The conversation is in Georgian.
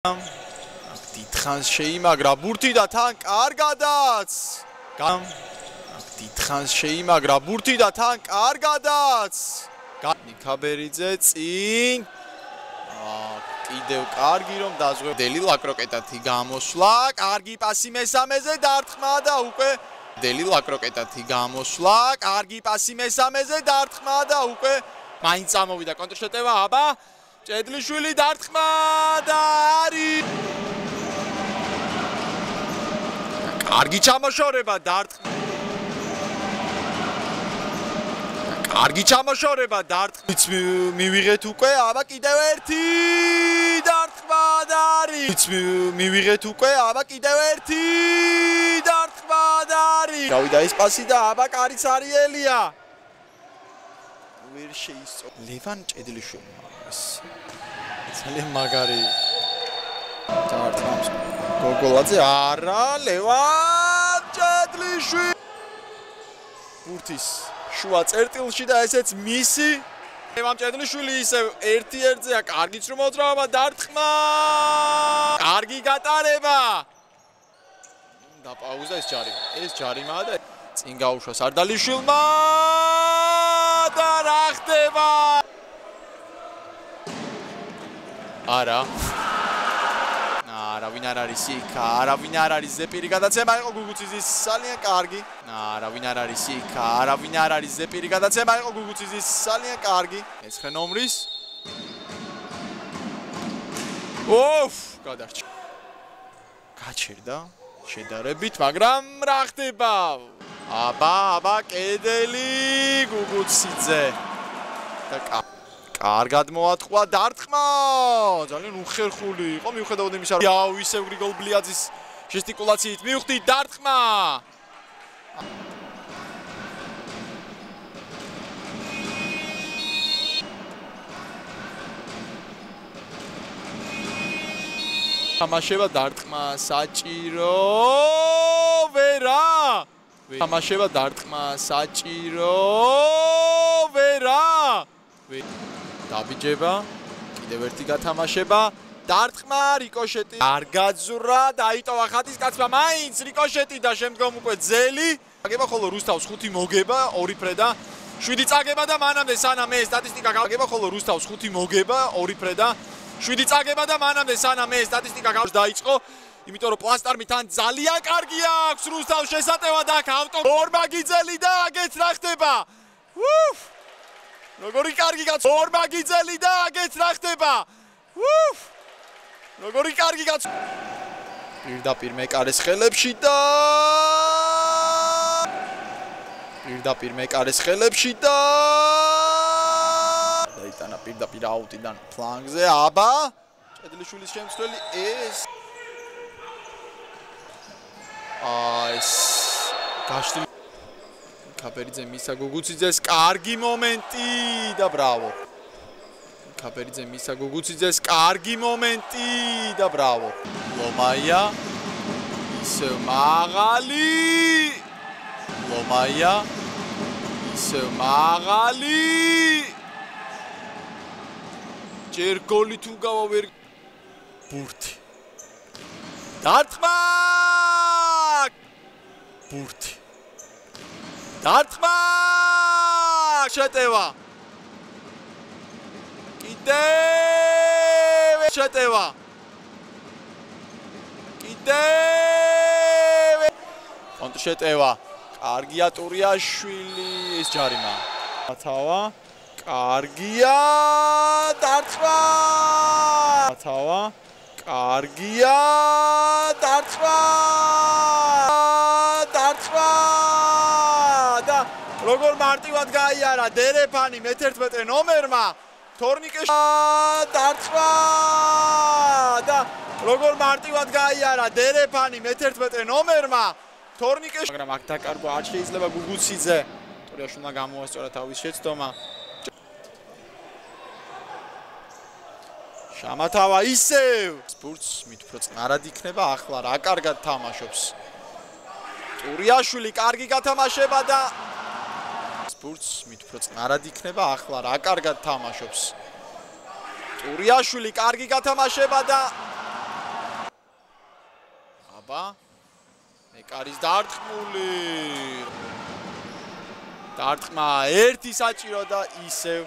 დიდხანს შეიმაგრა ბურთი და თან კარგადაც დიდხანს შეიმაგრა ბურთი და თან კარგადაც ნიკაბერიძე წინ კიდევ კარგი რომ დაზღვევდელი ლაკროკეტათი გამოსვლა კარგი პასი მესამეზე დარტყმა და უკვე დელი ლაკროკეტათი გამოსვლა კარგი პასი მესამეზე დარტყმა და უკვე მაინც წამოვიდა კონტრშეტევა აბა ჭედლიშვილი დარტყმა და არის კარგი ჩამოშორება დარტყმა კარგი ჩამოშორება დარტყმით მივიღეთ უკვე აბა კიდევ ერთი დარტყმა და არის მივიღეთ უკვე აბა კიდევ ერთი დარტყმა და არის გავიდა ეს პასი და აბა კარიც არიელია ვერ შეისწო ლევან ჭედლიშვილი ძალიან მაგარი დარტყმავს გოგოლაძე არა ლევან ჭედლიშვილი ბურთის შუა წერტილში და ესეც მისი ლევან ჭედლიშვილი ისევ ერთ-ერთზეა კარგიც რომ მოძრაობა დარტყმა კარგი გატარება და პაუზა ეს ჯარიმაა და წინ გაუშვა სარდალიშვილმა და რა ხდება არავინ არ არის იქ არავინ არ არის ზეპირი გადაცემა იყო გუგუციზის ძალიან კარგი არავინ არ არის იქ არავინ არ არის ზეპირი გადაცემა იყო გუგუციზის ძალიან კარგი მეცხრე ნომრის გადარჩა გაჩერდა შედარებით მაგრამ რა ხდება აბა კედელი გუგუციძე და კარგად მოატყვა დარტყმა ძალიან უხერხული იყო მიუხედავად იმისა რომ ისევ გრიგოლ ბლიაძის ჟესტიკულაციით მივხვდით დარტყმა თამაშება დარტყმა საჭირო ვერა თამაშება დარტყმა საჭირო ვერა დაბიჯება კიდევ ერთი გათამაშება დარტყმა რიკოშეტი არ გაძვრა დაიტოვა ხატის კაცმა მაინც რიკოშეტი და შემდგომ უკვე ძელი აგება ხოლო რუსთავს 5 მოგება 2 ფრე და 7 წაგება და მანამდე სანამ ეს სტატისტიკა გავაგება ხოლო რუსთავს 5 მოგება 2 ფრე და 7 წაგება და მანამდე სანამ ეს სტატისტიკა დაიწყო იმიტომ რომ პლასტარმი თან ძალიან კარგი აქვს რუსთავს შესატევა და ავტო ორმაგიძელი და აგეთ რა ხდება როგორი კარგი კაც ორმაგიძელი და აგეთ რა ხდება როგორი კარგი კაც პირდაპირ მეკარეს ხელებში და დაიტანა პირდაპირ აუტიდან ფლანგზე აბა ჭედლიშვილის შემცვლელი ეს გაშლი კაპერიძე მისა გუგუციძეს კარგი მომენტი და ბრავო კაპერიძე მისა გუგუციძეს კარგი მომენტი და ბრავო ლომაია ისევ მაღალი ჯერ გოლი თუ გავა ვერ ბურთი დარტყმა ბურთი დარტყმა შეტევა კიდევ შეტევა კონტრშეტევა კარგია ტურიაშვილი ეს ჯარიმა ათავა კარგია დარტყმა კარგია დარტყმა და როგორ მარტივად გაიარა დერეფანი მე-11 ნომერმა თორნიკეში დარტყმა და როგორ მარტივად გაიარა დერეფანი მე-11 ნომერმა თორნიკეში მაგრამ აქ დაკარგვა არ შეიძლება გუგუციძე ტურიაშვილმა გამოასწორა თავის შეცდომა შამათავა ისევ სპორტს მით უფრო წნარად იქნება ახლა რა კარგად თამაშობს ტურიაშვილი კარგი გათამაშება და სპორტს მით უფრო წნარად იქნება ახლა რა კარგად თამაშობს ტურიაშვილი კარგი გათამაშება და აბა მეკარის დარტყმული დარტყმა ერთი საჭირო და ისევ